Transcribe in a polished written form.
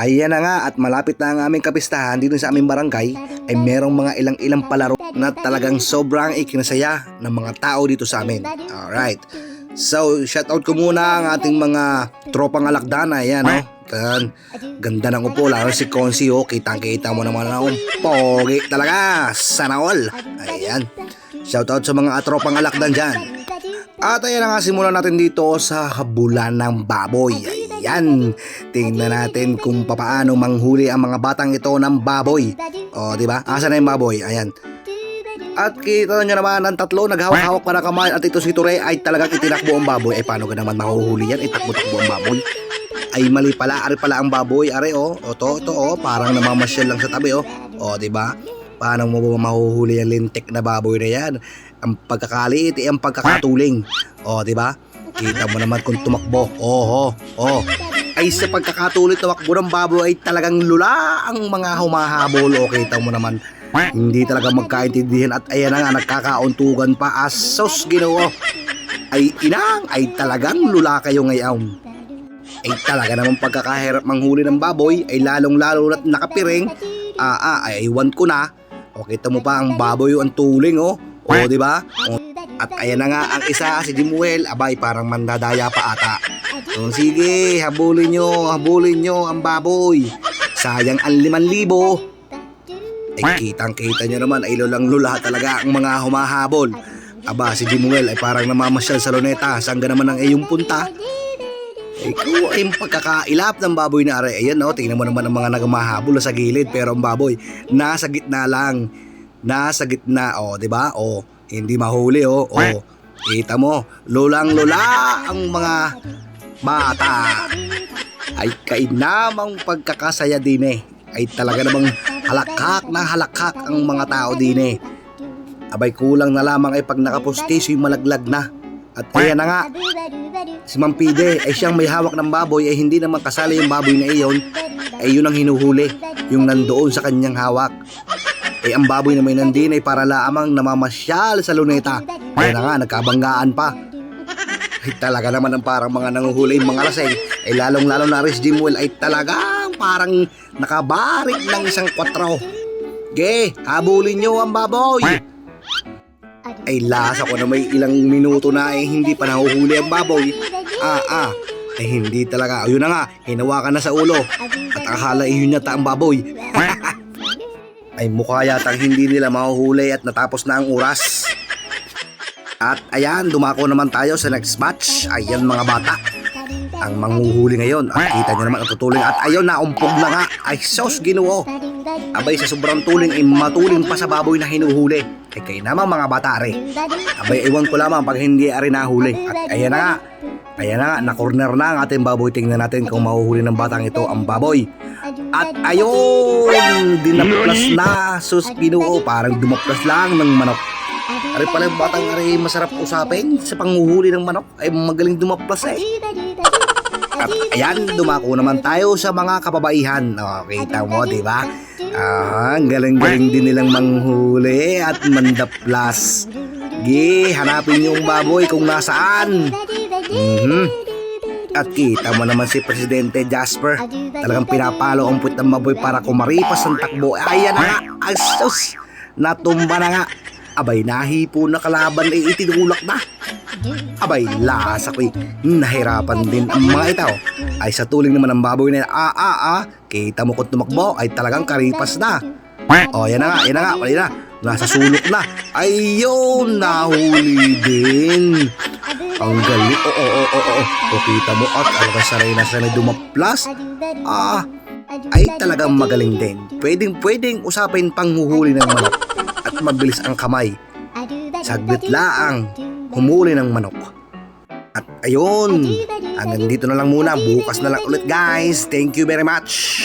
Ayan na nga at malapit na ang aming kapistahan dito sa aming barangay ay merong mga ilang palaro na talagang sobrang ikinasaya ng mga tao dito sa amin. Alright. So, shoutout ko muna ang ating mga tropang alakdana. Ayan, no? Ganda ng upo, lalo si Consi, oh. Kitang-kita mo naman ang pogi talaga. Sana all. Ayan. Shoutout sa mga tropang alakdan dyan. At ayan na nga, simulan natin dito sa habulan ng baboy. Ayan, tingnan natin kung paano manghuli ang mga batang ito ng baboy. O, diba? Asa na yung baboy? Ayan. At kita nyo naman ang tatlo, naghawak-hawak para kamay. At ito si Ture ay talagang itinakbo ang baboy. Ay, paano ka naman mahuhuli yan? Itakbo-takbo ang baboy. Ay, mali pala. Ari pala ang baboy. Ari, oh. O, ito, oh. Parang namamasyal lang sa tabi, oh. O, diba? Paano mo ba mahuhuli ang lintik na baboy na yan? Ang pagkakaliit ay ang pagkakatuling. O, diba? Kita mo naman kung tumakbo. Oh. Ay sa pagkakatuloy tumakbo ng baboy ay talagang lula ang mga humahabol. O, kita mo naman. Hindi talaga magkaintindihan at ayan na nga nagkakauntugan pa. Asos Ginoo. Ay inang ay talagang lula kayo ngayon. Ay talaga namang pagkakahirap manghuli ng baboy ay lalong-lalo na't nakapiring. Ay iwan ko na. O, kita mo pa ang baboy ang tuling, oh. O, diba? O, at ayan na nga ang isa, si Jimuel. Abay, parang mandadaya pa ata. So, sige, habulin nyo ang baboy. Sayang ang 5,000. Ay, kitang-kita nyo naman, ay lulang-lula talaga ang mga humahabol. Aba, si Jimuel ay parang namamasyal sa luneta. Saan ka naman ang iyong punta? Ay, ko ay pagkakailap ng baboy na are. Ayan, no, tingnan mo naman ang mga nagmahabol sa gilid. Pero ang baboy, nasa gitna lang. Nasa gitna, o, diba? O, hindi mahuli, o. Kita mo, lulang-lula ang mga bata. Ay kainamang pagkakasaya din eh. Ay talaga namang halakak ang mga tao din eh. Abay kulang na lamang ay pag nakapustiso yung malaglag na. At ayan na nga, si Mampide ay siyang may hawak ng baboy ay hindi naman kasali yung baboy na iyon. Ay yun ang hinuhuli, yung nandoon sa kanyang hawak. Eh ang baboy na may nandin ay para lamang namamasyal sa luneta. Kaya na nga, nagkabanggaan pa. Ay talaga naman ang parang mga nanguhuli mga laseng. Ay lalong-lalo na Riz Jimuel ay talagang parang nakabarik ng isang 4. Ge, habulin nyo ang baboy. Ay lasa ko na may ilang minuto na ay hindi pa nahuhuli ang baboy. Ay hindi talaga. Ayun na nga, hinawakan na sa ulo. At akala yun yata ang baboy. Ay mukha yatang hindi nila mahuhuli at natapos na ang oras. At ayan, dumako naman tayo sa next match. Ayan mga bata, ang manghuhuli ngayon. At kita nyo naman ang tutuling. At ayun, naumpog na nga. Ay sos Ginoo. Abay sa sobrang tuling ay matuling pa sa baboy na hinuhuli. Ay kayo naman mga bata re. Abay iwan ko lamang pag hindi ari nahuli. At ayan na nga, na-corner na ang ating baboy. Tingnan natin kung mahuhuli ng batang ito ang baboy. At ayun, dinaplas na. Sus Ginoo, parang dumaplas lang ng manok. Ari pala yung batang ari masarap usapin sa panghuhuli ng manok. Ay magaling dumaplas eh. At ayan, dumako naman tayo sa mga kababaihan. O, kita mo, diba? Ang galing-galing din nilang manghuli at mandaplas. Hanapin yung baboy kung nasaan. At kita mo naman si Presidente Jasper. Talagang pinapalo ang puwit ng baboy para kumaripas ang takbo. Ayan na nga, asos, natumba na nga. Abay, nahipo na kalaban ay itinulak na. Abay, lasa ko'y nahirapan din ang mga ito. Ay sa tuling naman ng baboy na kita mo kung tumakbo ay talagang karipas na. O, yan na nga, wala na. Nasa sulok na. Ayun, nahuli din. Ang galing. O, kita mo at alaga saray na sanay dumaplas. Ay talagang magaling din. Pwedeng usapin panghuhuli ng manok. At mabilis ang kamay. Saglit laang humuli ng manok. At ayun, hanggang dito na lang muna. Bukas na lang ulit guys. Thank you very much.